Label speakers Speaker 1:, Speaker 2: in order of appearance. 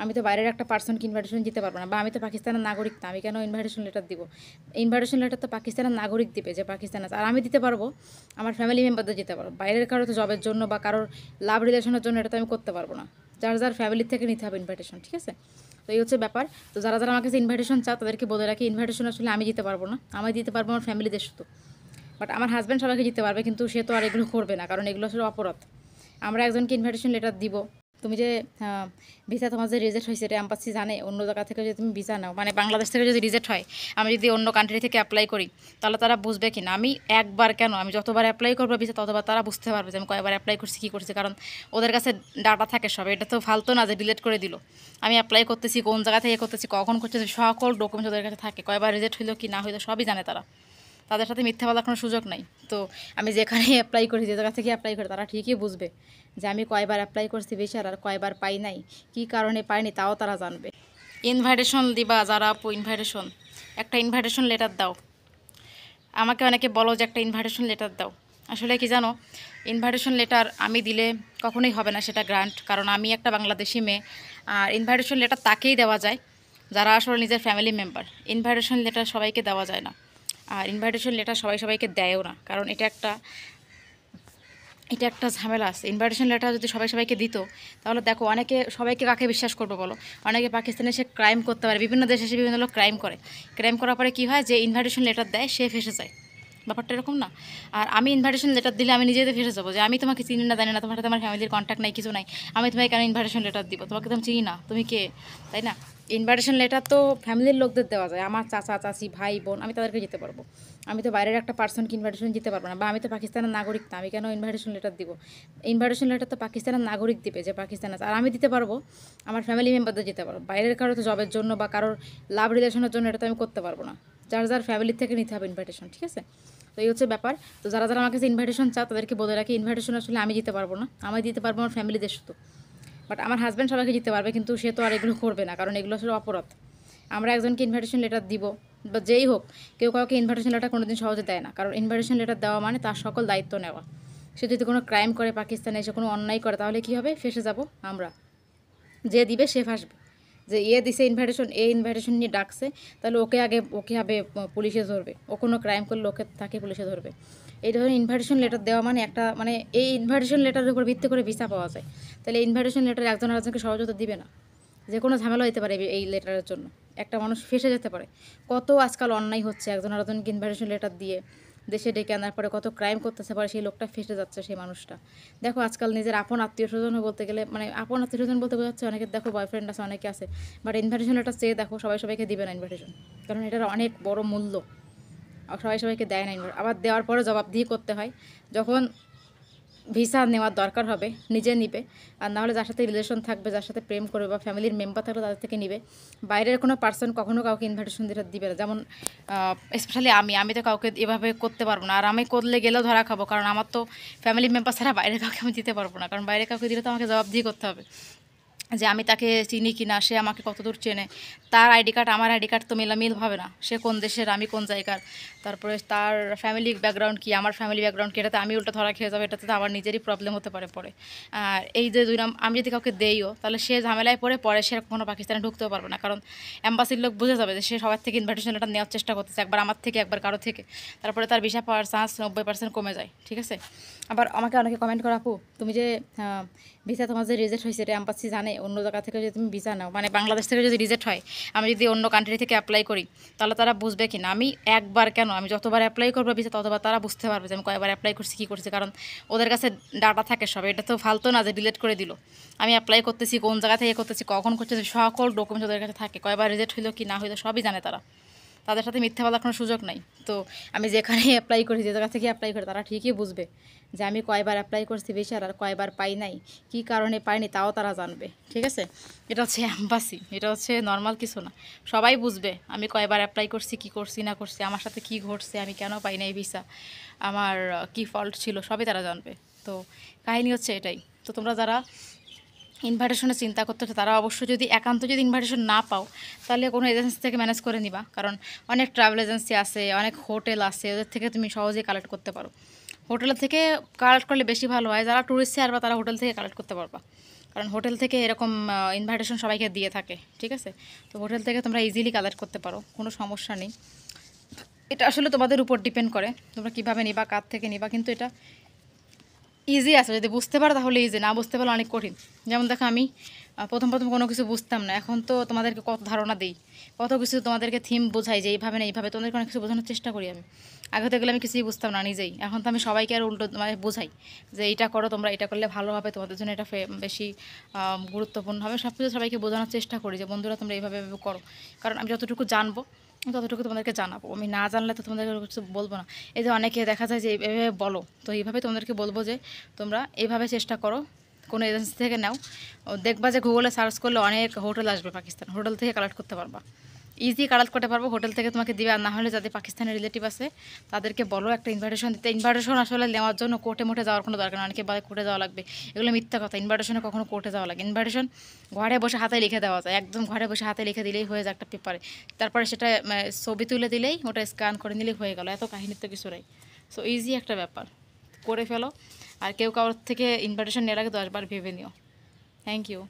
Speaker 1: আমি তো বাইরের একটা পার্সনকে ইনভাইটেশন দিতে পারবো না, বা আমি তো পাকিস্তানের নাগরিক না, আমি কেন ইনভাইটেশন লেটার দিব? ইনভাইটেশন লেটার তো পাকিস্তানের নাগরিক দিবে যে পাকিস্তান আছে, আর আমি দিতে পারবো, আমার ফ্যামিলি মেম্বারদের দিতে পারবো। বাইরের কারো তো জবের জন্য বা কারোর লাভ রিলেশনের জন্য এটা তো আমি করতে পারবো না। যার যার ফ্যামিলির থেকে নিতে হবে ইনভাইটেশন, ঠিক আছে? তো এই হচ্ছে ব্যাপার। তো যারা যারা আমার কাছে ইনভাইটেশন চাও তাদেরকে বলে রাখি, ইনভাইটেশন আসলে আমি দিতে পারবো না, আমি দিতে পারবো আমার ফ্যামিলিদের শুধু। বাট আমার হাজব্যান্ড সবাইকে দিতে পারবে, কিন্তু সে তো আর এগুলো করবে না, কারণ এগুলো আসলে অপরাধ। আমরা একজনকে ইনভাইটেশন লেটার দিব। তুমি যে ভিসা তোমার যে রিজেক্ট হয়েছে এটা এম্বাসি জানে, অন্য জায়গা থেকে যদি তুমি ভিসা নাও, মানে বাংলাদেশ থেকে যদি রিজেক্ট হয়, আমি যদি অন্য কান্ট্রি থেকে অ্যাপ্লাই করি, তাহলে তারা বুঝবে কি না আমি একবার কেন, আমি যতবার অ্যাপ্লাই করবো ভিসা ততবার তারা বুঝতে পারবে যে আমি কয়বার অ্যাপ্লাই করছি, কী করছি। কারণ ওদের কাছে ডাটা থাকে সব, এটা তো ফালতো না যে ডিলিট করে দিল। আমি অ্যাপ্লাই করতেছি, কোন জায়গা থেকে করতেছি, কখন করতেছি, সকল ডকুমেন্টস ওদের কাছে থাকে, কয়বার রিজেক্ট হইলো কি না হইলো সবই জানে তারা। তাদের সাথে মিথ্যা বলার কোনো সুযোগ নাই। তো আমি যেখানে অ্যাপ্লাই করি, যে জায়গা থেকে অ্যাপ্লাই করি, তারা ঠিকই বুঝবে যে আমি কয়বার অ্যাপ্লাই করছি ভিসার, আর কয়বার পাই নাই, কী কারণে পাইনি তাও তারা জানবে। ইনভাইটেশন দিবা যারা আপু, ইনভাইটেশন, একটা ইনভাইটেশন লেটার দাও। আমাকে অনেকে বলো যে একটা ইনভাইটেশন লেটার দাও। আসলে কি জানো, ইনভাইটেশন লেটার আমি দিলে কখনোই হবে না সেটা গ্রান্ট, কারণ আমি একটা বাংলাদেশি মেয়ে। আর ইনভাইটেশন লেটার তাকেই দেওয়া যায় যারা আসলে নিজের ফ্যামিলি মেম্বার। ইনভাইটেশন লেটার সবাইকে দেওয়া যায় না, আর ইনভাইটেশন লেটার সবাইকে দেয়ও না, কারণ এটা একটা ঝামেলা আছে। ইনভাইটেশন লেটার যদি সবাইকে দিত, তাহলে দেখো অনেকে, সবাইকে কাকে বিশ্বাস করবে বলো? অনেকে পাকিস্তানে এসে ক্রাইম করতে পারে, বিভিন্ন দেশে এসে বিভিন্ন লোক ক্রাইম করে। ক্রাইম করার পরে কী হয়, যে ইনভাইটেশন লেটার দেয় সে ফেসে যায়। ব্যাপারটা এরকম না। আর আমি ইনভাইটেশন লেটার দিলে আমি নিজেদের ফেসে যাবো, যে আমি তোমাকে চিনি না, জানি না, তোমার সাথে আমার ফ্যামিলির কন্ট্যাক্ট নাই, কিছু নাই, আমি তোমাকে কেন ইনভাইটেশন লেটার দিব? তোমাকে তো আমি চিনি না, তুমি কে, তাই না? ইনভাইটেশন লেটার তো ফ্যামিলির লোকদের দেওয়া যায়, আমার চাচা চাচি ভাই বোন, আমি তাদেরকে দিতে পারবো। আমি তো বাইরের একটা পার্সনকে ইনভাইটেশন দিতে পারবো না, বা আমি তো পাকিস্তানের নাগরিক না, আমি কেন ইনভাইটেশন লেটার দিব? ইনভাইটেশন লেটার তো পাকিস্তানের নাগরিক দিবে যে পাকিস্তান আছে, আর আমি দিতে পারবো, আমার ফ্যামিলি মেম্বারদের দিতে পারবো। বাইরের কারো তো জবের জন্য বা কারোর লাভ রিলেশনের জন্য এটা তো আমি করতে পারবো না। যার যার ফ্যামিলির থেকে নিতে হবে ইনভাইটেশন, ঠিক আছে? তো এই হচ্ছে ব্যাপার। তো যারা যারা আমার কাছে ইনভাইটেশন চাও তাদেরকে বলে রাখি, ইনভাইটেশন আসলে আমি দিতে পারবো না, আমি দিতে পারবো আমার ফ্যামিলিদের শুধু। বাট আমার হাজব্যান্ড সবাইকে দিতে পারবে, কিন্তু সে তো আর এগুলো করবে না, কারণ এগুলো আসলে অপরাধ। আমরা একজনকে ইনভাইটেশন লেটার দিব, বা যেই হোক, কেউ কাউকে ইনভাইটেশন লেটার কোনোদিন সহজে দেয় না, কারণ ইনভাইটেশন লেটার দেওয়া মানে তার সকল দায়িত্ব নেওয়া। সে যদি কোনো ক্রাইম করে, পাকিস্তানে এসে কোনো অন্যায় করে, তাহলে কী হবে? ফেসে যাব আমরা। যে দিবে সে ফাঁসবে। যে দিছে ইনভাইটেশন, ইনভাইটেশন নিয়ে ডাকছে, তাহলে ওকে আগে পুলিশে ধরবে। ও কোনো ক্রাইম করলে ওকে তাকে পুলিশে ধরবে। এই ধরনের ইনভাইটেশন লেটার দেওয়া মানে একটা, মানে এই ইনভাইটেশন লেটারের উপর ভিত্তি করে ভিসা পাওয়া যায়। তাহলে ইনভাইটেশন লেটার একজন আরেকজনকে সহজে দিবে না, যে কোনো ঝামেলা হতে পারে এই লেটারের জন্য। একটা মানুষ ফেসে যেতে পারে। কত আজকাল অন্যায় হচ্ছে, একজন আরেকজনকে ইনভাইটেশন লেটার দিয়ে দেশে ডেকে আনার পরে কত ক্রাইম করতেছে পারে, সেই লোকটা ফেসে যাচ্ছে, সেই মানুষটা। দেখো আজকাল নিজের আপন আত্মীয় স্বজনও বলতে গেলে, মানে আপন আত্মীয় স্বজন বলতে বোঝাচ্ছে, অনেকের দেখো বয়ফ্রেন্ড আছে, অনেকে আছে, বাট ইনভাইটেশন লেটার চেয়ে দেখো সবাইকে দিবে না ইনভাইটেশন, কারণ এটার অনেক বড় মূল্য। আর সবাইকে দেয় না আবার দেওয়ার পরে জবাবদিহি করতে হয়। যখন ভিসা নেওয়ার দরকার হবে নিজে নিবে, আর নাহলে যার সাথে রিলেশন থাকবে, যার সাথে প্রেম করবে, বা ফ্যামিলির মেম্বার থাকলে তাদের থেকে নিবে। বাইরের কোনো পার্সন কখনো কাউকে ইনভাইটেশন দিবে না। যেমন স্পেশালি আমি তো কাউকে এভাবে করতে পারবো না, আর আমি করলে গেলেও ধরা খাবো, কারণ আমার তো ফ্যামিলি মেম্বার ছাড়া বাইরে কাউকে আমি দিতে পারবো না, কারণ বাইরে কাউকে দিলে তো আমাকে জবাবদিহি করতে হবে যে আমি তাকে চিনি কি না, সে আমাকে কতদূর চেনে, তার আইডি কার্ড আমার আইডি কার্ড তো মিল হবে না, সে কোন দেশের আমি কোন জায়গার, তারপরে তার ফ্যামিলি ব্যাকগ্রাউন্ড কি, আমার ফ্যামিলি ব্যাকগ্রাউন্ড কি, এটাতে আমি উল্টা ধরা খেয়ে যাবো, এটাতে তো আমার নিজেরই প্রবলেম হতে পারে পরে। আর এই যে আমি যদি কাউকে দেইও, তাহলে সে ঝামেলায় পরে সে কখনো পাকিস্তানে ঢুকতেও পারবে না, কারণ অ্যাম্বাসির লোক বুঝে যাবে যে সে সবার থেকে ইনভাইটেশন লেটার নেওয়ার চেষ্টা করতেছে, একবার আমার থেকে একবার কারো থেকে, তারপরে তার ভিসা পাওয়ার চান্স 90% কমে যায়, ঠিক আছে? আবার আমাকে অনেকে কমেন্ট করা, আপু তুমি যে ভিসা তোমার যে রিজেক্ট হয়েছে এটা এম্বাসি জানে, অন্য জায়গা থেকে যদি তুমি ভিসা নাও, মানে বাংলাদেশ থেকে যদি রিজেক্ট হয়, আমি যদি অন্য কান্ট্রি থেকে অ্যাপ্লাই করি, তাহলে তারা বুঝবে কি না আমি একবার কেন, আমি যতবার অ্যাপ্লাই করবো ভিসা ততবার তারা বুঝতে পারবে যে আমি কয়বার অ্যাপ্লাই করছি, কী করছি। কারণ ওদের কাছে ডাটা থাকে সব, এটা তো ফালতো না যে ডিলিট করে দিল। আমি অ্যাপ্লাই করতেছি, কোন জায়গা থেকে করতেছি, কখন করতেছি, সকল ডকুমেন্টস ওদের কাছে থাকে, কয়বার রিজেক্ট হইলো কি না হইলো সবই জানে তারা। তাদের সাথে মিথ্যা বলার কোনো সুযোগ নাই। তো আমি যেখানে অ্যাপ্লাই করি, যে জায়গা থেকে অ্যাপ্লাই করি, তারা ঠিকই বুঝবে যে আমি কয়বার অ্যাপ্লাই করছি ভিসার, আর কয়বার পাই নাই, কী কারণে পাইনি তাও তারা জানবে, ঠিক আছে? এটা হচ্ছে অ্যাম্বাসি, এটা হচ্ছে নর্মাল কিছু না। সবাই বুঝবে আমি কয়বার অ্যাপ্লাই করছি, কী করছি না করছি, আমার সাথে কী ঘটছে, আমি কেন পাই নাই ভিসা, আমার কী ফল্ট ছিল, সবই তারা জানবে। তো কাহিনী হচ্ছে এটাই। তো তোমরা যারা ইনভাইটেশনে চিন্তা করতেছে, তারা অবশ্যই যদি একান্ত যদি ইনভাইটেশন না পাও, তাহলে কোনো এজেন্সি থেকে ম্যানেজ করে নিবা, কারণ অনেক ট্রাভেল এজেন্সি আছে, অনেক হোটেল আছে, ওদের থেকে তুমি সহজেই কালেক্ট করতে পারো। হোটেলের থেকে কালেক্ট করলে বেশি ভালো হয়, যারা ট্যুরিস্টে আসবে তারা হোটেল থেকে কালেক্ট করতে পারবা, কারণ হোটেল থেকে এরকম ইনভাইটেশন সবাইকে দিয়ে থাকে, ঠিক আছে? তো হোটেল থেকে তোমরা ইজিলি কালেক্ট করতে পারো, কোনো সমস্যা নেই। এটা আসলে তোমাদের উপর ডিপেন্ড করে তোমরা কীভাবে নিবা, কার থেকে নিবা, কিন্তু এটা ইজি আছে যদি বুঝতে পারো তাহলে ইজি, না বুঝতে পারলে অনেক কঠিন। যেমন দেখো আমি প্রথম প্রথম কোনো কিছু বুঝতাম না, এখন তো তোমাদেরকে কত ধারণা দিই, কত কিছু তোমাদেরকে থিম বোঝাই যে এইভাবে না এইভাবে, তোমাদেরকে অনেক কিছু বোঝানোর চেষ্টা করি আমি। আগে তো গেলে আমি কিছুই বুঝতাম না নিজেই, এখন তো আমি সবাইকে আর উল্টো মানে বোঝাই যে এইটা করো তোমরা, এটা করলে ভালো হবে, তোমাদের জন্য এটা বেশি গুরুত্বপূর্ণ হবে। সব কিছু সবাইকে বোঝানোর চেষ্টা করি যে বন্ধুরা তোমরা এইভাবে এভাবে করো, কারণ আমি যতটুকু জানবো ততটুকু তোমাদেরকে জানাবো, আমি না জানলে তো তোমাদেরকে কিছু বলবো না। এই যে অনেকে দেখা যায় যে এইভাবে বলো, তো এইভাবে তোমাদেরকে বলবো যে তোমরা এইভাবে চেষ্টা করো, কোনো এজেন্সি থেকে নাও, দেখবা যে গুগলে সার্চ করলে অনেক হোটেল আসবে পাকিস্তান, হোটেল থেকে কালেক্ট করতে পারবা, ইজি কালেক্ট করতে পারবো, হোটেল থেকে তোমাকে দিবে। আর না হলে যাদের পাকিস্তানের রিলেটিভ আছে তাদেরকে বলো একটা ইনভাইটেশন দিতে। ইনভাইটেশন আসলে নেওয়ার জন্য কোর্টে মোটে যাওয়ার কোনো দরকার নেই, অনেকে বলে কোর্টে যাওয়া লাগবে, এগুলো মিথ্যা কথা। ইনভাইটেশনে কখনো কোর্টে যাওয়া লাগে, ইনভাইটেশন ঘরে বসে হাতে লিখে দেওয়া যায়, একদম ঘরে বসে হাতে লিখে দিলেই হয়ে যায় একটা পেপারে, তারপরে সেটা ছবি তুলে দিলেই ওটা স্ক্যান করে নিলেই হয়ে গেল, এত কাহিনী তো কিছু নেই। সো ইজি একটা ব্যাপার, করে ফেলো। আর কেউ কারোর থেকে ইনভাইটেশন নেওয়ার আগে 10 বার ভেবে নিও। Thank you.